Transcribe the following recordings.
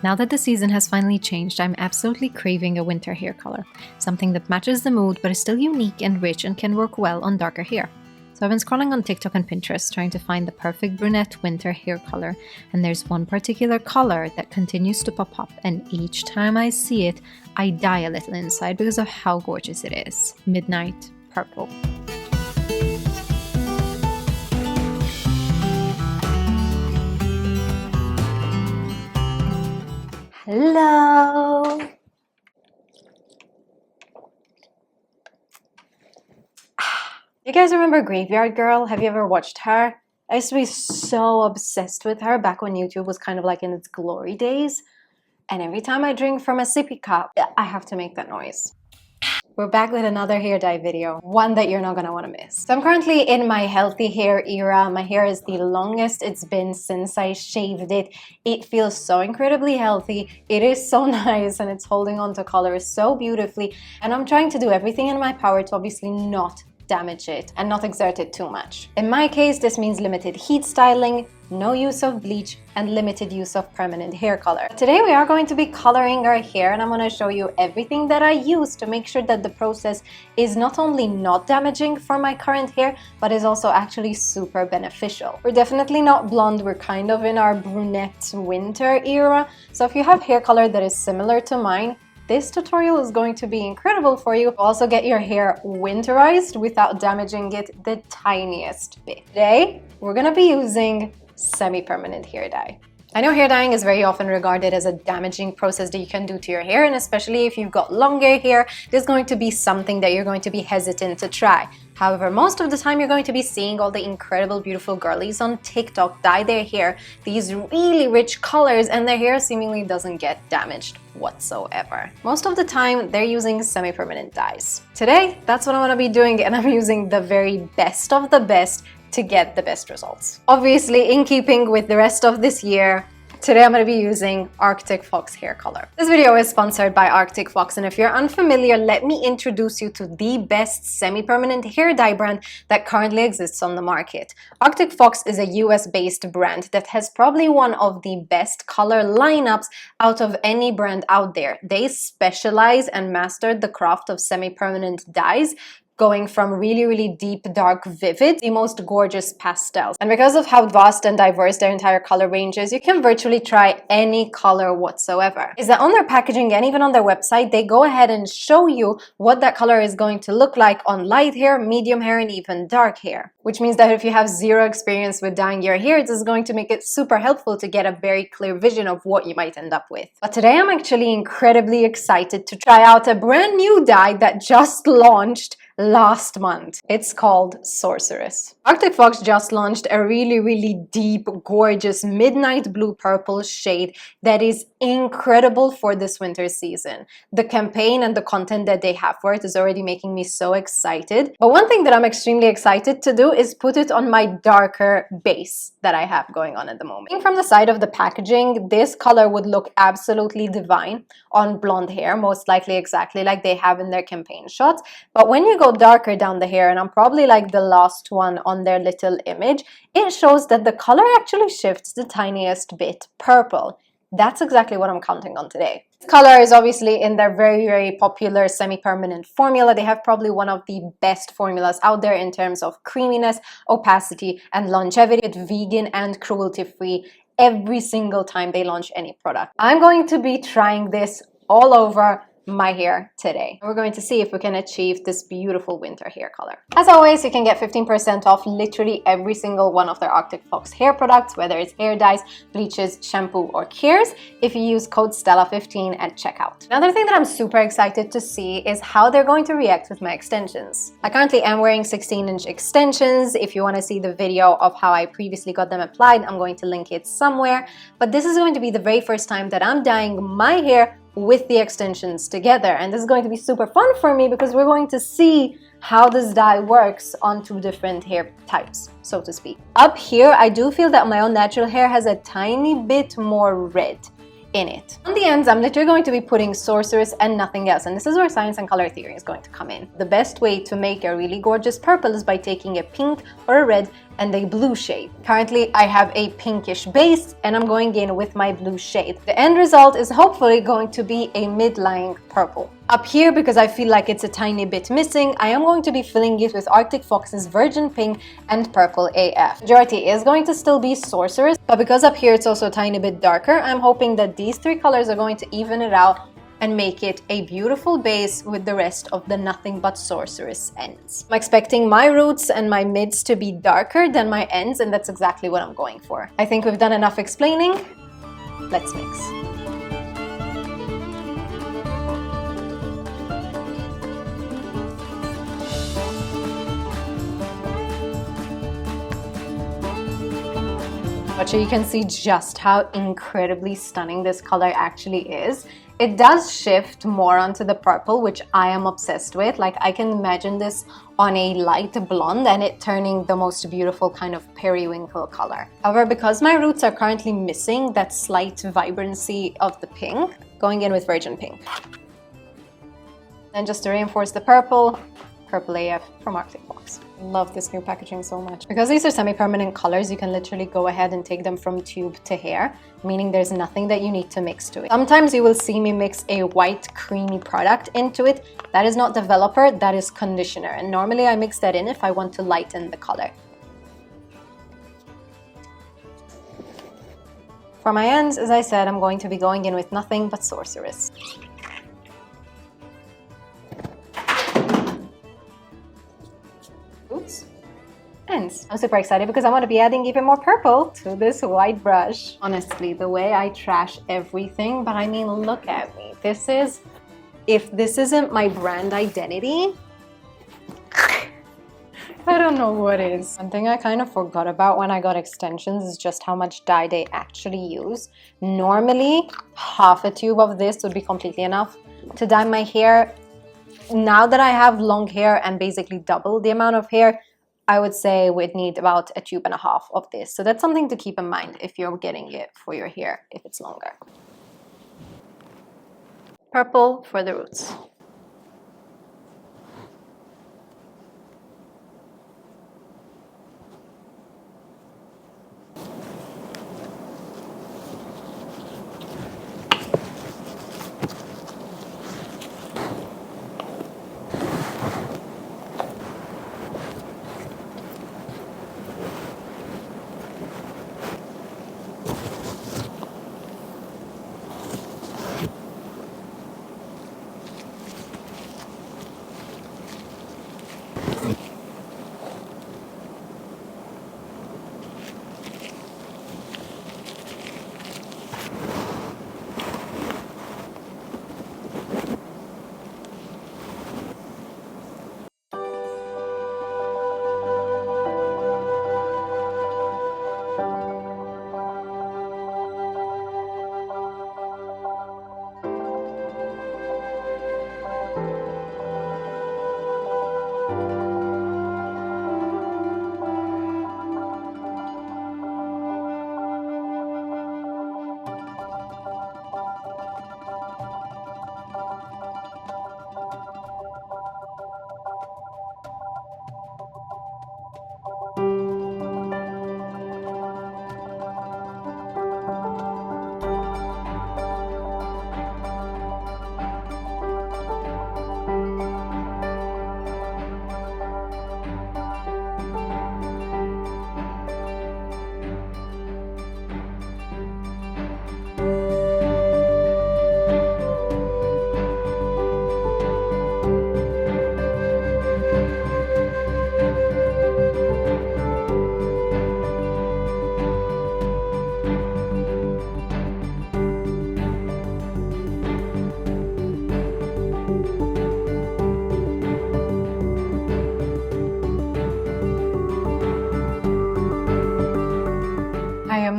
Now that the season has finally changed, I'm absolutely craving a winter hair color. Something that matches the mood but is still unique and rich and can work well on darker hair. So I've been scrolling on TikTok and Pinterest trying to find the perfect brunette winter hair color, and there's one particular color that continues to pop up, and each time I see it, I die a little inside because of how gorgeous it is. Midnight Purple. Hello! You guys remember Graveyard Girl? Have you ever watched her? I used to be so obsessed with her back when YouTube was kind of like in its glory days. And every time I drink from a sippy cup, I have to make that noise. We're back with another hair dye video, one that you're not gonna wanna miss. So I'm currently in my healthy hair era. My hair is the longest it's been since I shaved it. It feels so incredibly healthy. It is so nice and it's holding on to color so beautifully. And I'm trying to do everything in my power to obviously not damage it and not exert it too much. In my case, this means limited heat styling, no use of bleach, and limited use of permanent hair color. Today we are going to be coloring our hair, and I'm going to show you everything that I use to make sure that the process is not only not damaging for my current hair, but is also actually super beneficial. We're definitely not blonde, we're kind of in our brunette winter era, so if you have hair color that is similar to mine, this tutorial is going to be incredible for you. Also get your hair winterized without damaging it the tiniest bit. Today, we're gonna be using semi-permanent hair dye. I know hair dyeing is very often regarded as a damaging process that you can do to your hair, and especially if you've got longer hair, this is going to be something that you're going to be hesitant to try. However, most of the time you're going to be seeing all the incredible, beautiful girlies on TikTok dye their hair these really rich colors, and their hair seemingly doesn't get damaged whatsoever. Most of the time, they're using semi-permanent dyes. Today, that's what I'm gonna be doing, and I'm using the very best of the best to get the best results. Obviously, in keeping with the rest of this year, today I'm going to be using Arctic Fox hair color. This video is sponsored by Arctic Fox, and if you're unfamiliar, let me introduce you to the best semi-permanent hair dye brand that currently exists on the market. Arctic Fox is a US-based brand that has probably one of the best color lineups out of any brand out there. They specialize and mastered the craft of semi-permanent dyes, going from really, really deep, dark, vivid, the most gorgeous pastels. And because of how vast and diverse their entire color range is, you can virtually try any color whatsoever. Is that on their packaging and even on their website, they go ahead and show you what that color is going to look like on light hair, medium hair, and even dark hair. Which means that if you have zero experience with dyeing your hair, this is going to make it super helpful to get a very clear vision of what you might end up with. But today I'm actually incredibly excited to try out a brand new dye that just launched last month. It's called Sorceress. Arctic Fox just launched a really, really deep, gorgeous midnight blue purple shade that is incredible for this winter season. The campaign and the content that they have for it is already making me so excited. But one thing that I'm extremely excited to do is put it on my darker base that I have going on at the moment. From the side of the packaging, this color would look absolutely divine on blonde hair, most likely exactly like they have in their campaign shots. But when you go darker down the hair, and I'm probably like the last one on their little image, it shows that the color actually shifts the tiniest bit purple. That's exactly what I'm counting on today. This color is obviously in their very, very popular semi-permanent formula. They have probably one of the best formulas out there in terms of creaminess, opacity, and longevity. It's vegan and cruelty-free every single time they launch any product. I'm going to be trying this all over my hair today. We're going to see if we can achieve this beautiful winter hair color. As always, you can get 15% off literally every single one of their Arctic Fox hair products, whether it's hair dyes, bleaches, shampoo, or cares, if you use code Stella15 at checkout. Another thing that I'm super excited to see is how they're going to react with my extensions. I currently am wearing 16-inch extensions. If you want to see the video of how I previously got them applied, I'm going to link it somewhere. But this is going to be the very first time that I'm dyeing my hair with the extensions together, and this is going to be super fun for me because we're going to see how this dye works on two different hair types, so to speak. Up here, I do feel that my own natural hair has a tiny bit more red in it. On the ends, I'm literally going to be putting Sorceress and nothing else, and this is where science and color theory is going to come in. The best way to make a really gorgeous purple is by taking a pink or a red and a blue shade. Currently, I have a pinkish base and I'm going in with my blue shade. The end result is hopefully going to be a mid-lying purple. Up here, because I feel like it's a tiny bit missing, I am going to be filling it with Arctic Fox's Virgin Pink and Purple AF. Majority is going to still be Sorceress, but because up here it's also a tiny bit darker, I'm hoping that these three colors are going to even it out and make it a beautiful base with the rest of the Nothing But Sorceress ends. I'm expecting my roots and my mids to be darker than my ends, and that's exactly what I'm going for. I think we've done enough explaining. Let's mix. So you can see just how incredibly stunning this color actually is. It does shift more onto the purple, which I am obsessed with. Like, I can imagine this on a light blonde and it turning the most beautiful kind of periwinkle color. However, because my roots are currently missing that slight vibrancy of the pink, going in with Virgin Pink. And just to reinforce the purple, Purple AF from Arctic Fox. Love this new packaging so much. Because these are semi-permanent colors, you can literally go ahead and take them from tube to hair, meaning there's nothing that you need to mix to it. Sometimes you will see me mix a white creamy product into it. That is not developer, that is conditioner. And normally I mix that in if I want to lighten the color. For my ends, as I said, I'm going to be going in with Nothing But Sorceress. Ends. I'm super excited because I want to be adding even more purple to this white brush. Honestly, the way I trash everything, but I mean, look at me. This is, if this isn't my brand identity, I don't know what is. One thing I kind of forgot about when I got extensions is just how much dye they actually use. Normally, half a tube of this would be completely enough to dye my hair. Now that I have long hair and basically double the amount of hair, I would say we'd need about a tube and a half of this. So that's something to keep in mind if you're getting it for your hair, if it's longer. Purple for the roots.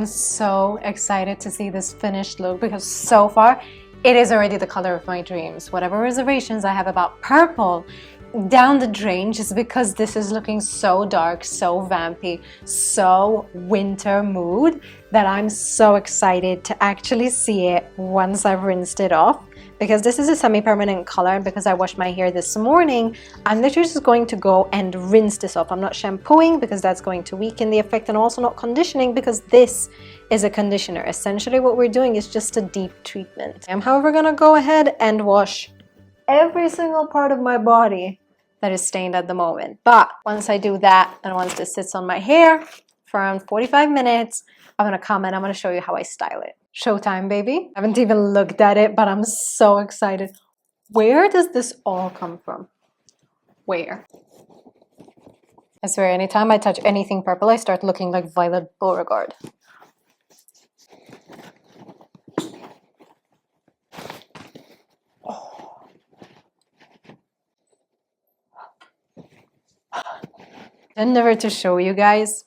I'm so excited to see this finished look because so far it is already the color of my dreams. Whatever reservations I have about purple down the drain, just because this is looking so dark, so vampy, so winter mood, that I'm so excited to actually see it once I've rinsed it off, because this is a semi-permanent color, and because I washed my hair this morning, I'm literally just going to go and rinse this off. I'm not shampooing because that's going to weaken the effect, and also not conditioning because this is a conditioner. Essentially what we're doing is just a deep treatment. I'm however gonna go ahead and wash every single part of my body that is stained at the moment. But once I do that, and once this sits on my hair for around 45 minutes, I'm gonna come and I'm gonna show you how I style it. Showtime, baby. I haven't even looked at it, but I'm so excited. Where does this all come from? Where? I swear, anytime I touch anything purple, I start looking like Violet Beauregard. And never to show you guys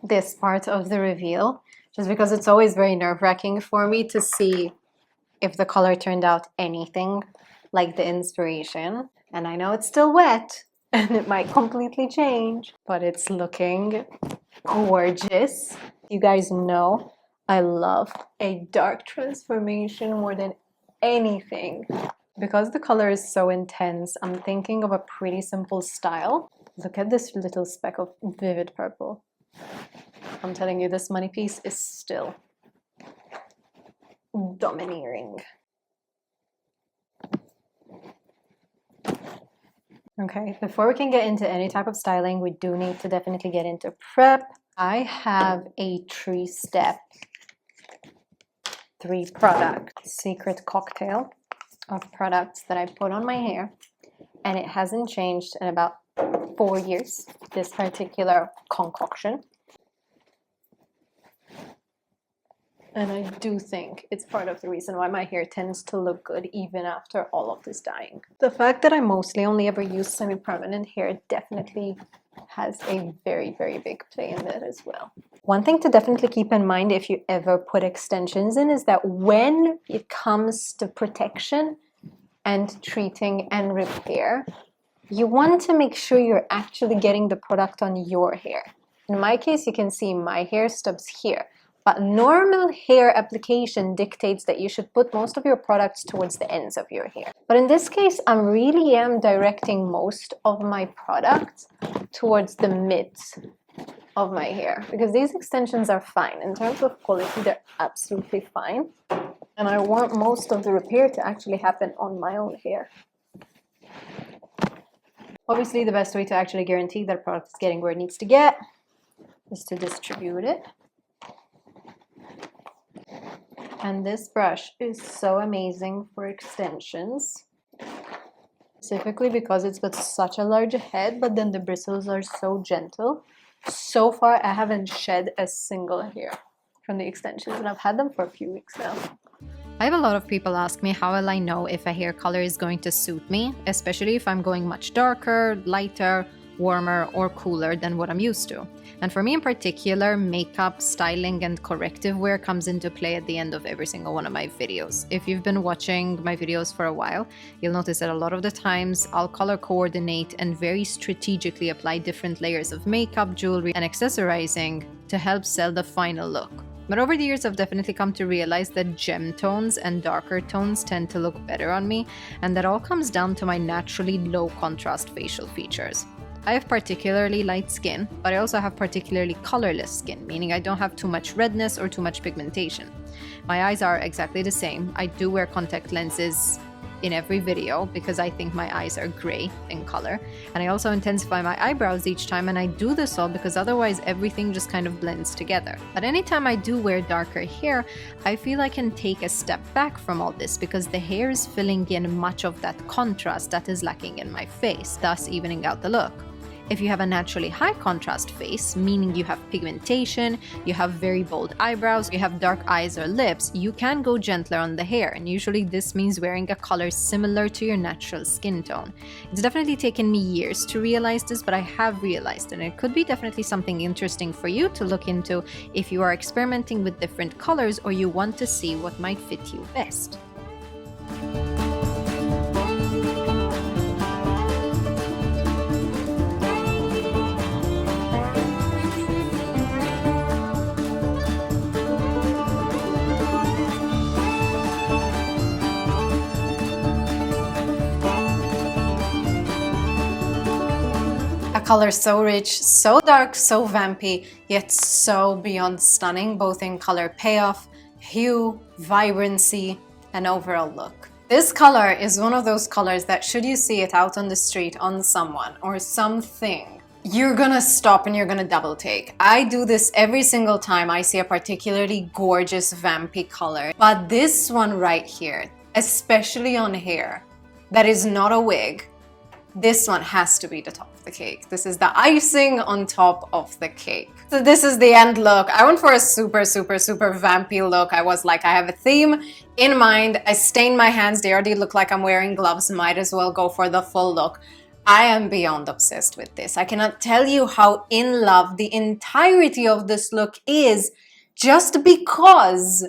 this part of the reveal, just because it's always very nerve-wracking for me to see if the color turned out anything like the inspiration. And I know it's still wet and it might completely change, but it's looking gorgeous. You guys know I love a dark transformation more than anything. Because the color is so intense, I'm thinking of a pretty simple style. Look at this little speck of vivid purple. I'm telling you, this money piece is still domineering. Okay, before we can get into any type of styling, we do need to definitely get into prep. I have a 3-step, 3-product secret cocktail of products that I put on my hair, and it hasn't changed in about 4 years, this particular concoction. And I do think it's part of the reason why my hair tends to look good even after all of this dyeing. The fact that I mostly only ever use semi-permanent hair definitely has a very, very big play in that as well. One thing to definitely keep in mind if you ever put extensions in is that when it comes to protection and treating and repair, you want to make sure you're actually getting the product on your hair. In my case, you can see my hair stops here. But normal hair application dictates that you should put most of your products towards the ends of your hair. But in this case, I really am directing most of my products towards the mids of my hair, because these extensions are fine. In terms of quality, they're absolutely fine. And I want most of the repair to actually happen on my own hair. Obviously, the best way to actually guarantee that product is getting where it needs to get is to distribute it. And this brush is so amazing for extensions, specifically because it's got such a large head, but then the bristles are so gentle. So far, I haven't shed a single hair from the extensions, and I've had them for a few weeks now. I have a lot of people ask me how will I know if a hair color is going to suit me, especially if I'm going much darker, lighter, warmer, or cooler than what I'm used to. And for me in particular, makeup, styling, and corrective wear comes into play at the end of every single one of my videos. If you've been watching my videos for a while, you'll notice that a lot of the times I'll color coordinate and very strategically apply different layers of makeup, jewelry, and accessorizing to help sell the final look. But over the years, I've definitely come to realize that gem tones and darker tones tend to look better on me, and that all comes down to my naturally low contrast facial features. I have particularly light skin, but I also have particularly colorless skin, meaning I don't have too much redness or too much pigmentation. My eyes are exactly the same. I do wear contact lenses in every video because I think my eyes are gray in color, and I also intensify my eyebrows each time, and I do this all because otherwise everything just kind of blends together. But anytime I do wear darker hair, I feel I can take a step back from all this because the hair is filling in much of that contrast that is lacking in my face, thus evening out the look. If you have a naturally high contrast face, meaning you have pigmentation, you have very bold eyebrows, you have dark eyes or lips, you can go gentler on the hair, and usually this means wearing a color similar to your natural skin tone. It's definitely taken me years to realize this, but I have realized, and it could be definitely something interesting for you to look into if you are experimenting with different colors or you want to see what might fit you best. color so rich, so dark, so vampy, yet so beyond stunning, both in color payoff, hue, vibrancy, and overall look. This color is one of those colors that should you see it out on the street on someone or something, you're gonna stop and you're gonna double take. I do this every single time I see a particularly gorgeous vampy color, but this one right here, especially on hair, that is not a wig, this one has to be the top of the cake. This is the icing on top of the cake. So this is the end look. I went for a super vampy look. I was like, I have a theme in mind. I stained my hands. They already look like I'm wearing gloves. Might as well go for the full look. I am beyond obsessed with this. I cannot tell you how in love the entirety of this look is, just because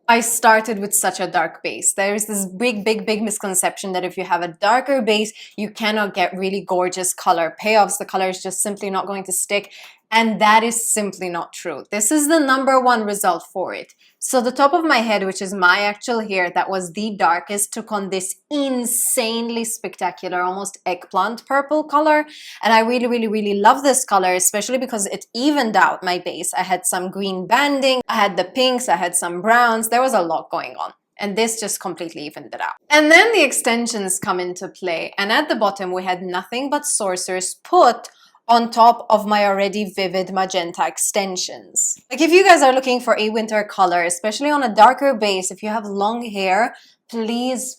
I started with such a dark base. There is this big misconception that if you have a darker base, you cannot get really gorgeous color payoffs. The color is just simply not going to stick. And that is simply not true. This is the #1 result for it. So the top of my head, which is my actual hair, that was the darkest, took on this insanely spectacular, almost eggplant purple color. And I really love this color, especially because it evened out my base. I had some green banding, I had the pinks, I had some browns. There was a lot going on. And this just completely evened it out. And then the extensions come into play. And at the bottom, we had nothing but Sorceress put on top of my already vivid magenta extensions. Like, if you guys are looking for a winter color, especially on a darker base, if you have long hair, please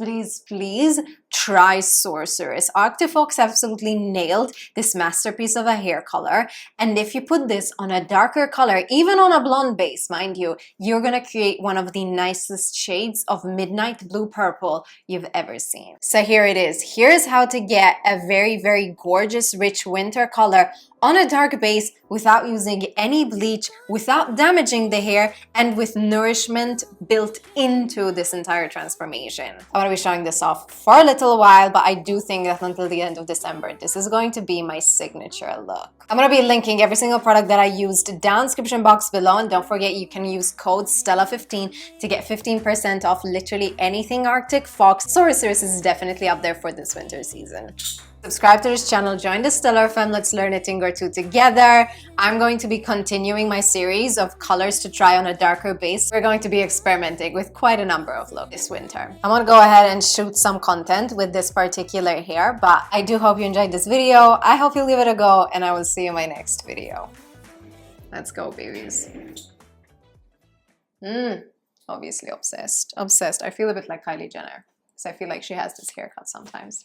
try Sorceress. Fox absolutely nailed this masterpiece of a hair color. And if you put this on a darker color, even on a blonde base, mind you, you're gonna create one of the nicest shades of midnight blue purple you've ever seen. So here it is. Here's how to get a very gorgeous, rich winter color on a dark base without using any bleach, without damaging the hair, and with nourishment built into this entire transformation. I want to be showing this off for a little while, but I do think that until the end of December, this is going to be my signature look. I'm going to be linking every single product that I used down in the description box below, and don't forget you can use code STELLA15 to get 15% off literally anything Arctic Fox. Sorceress is definitely up there for this winter season. Subscribe to this channel, join the Stellar fam, let's learn a thing or two together. I'm going to be continuing my series of colors to try on a darker base. We're going to be experimenting with quite a number of looks this winter. I'm gonna go ahead and shoot some content with this particular hair, but I do hope you enjoyed this video. I hope you'll give it a go, and I will see you in my next video. Let's go, babies. Obviously obsessed. Obsessed. I feel a bit like Kylie Jenner, because I feel like she has this haircut sometimes.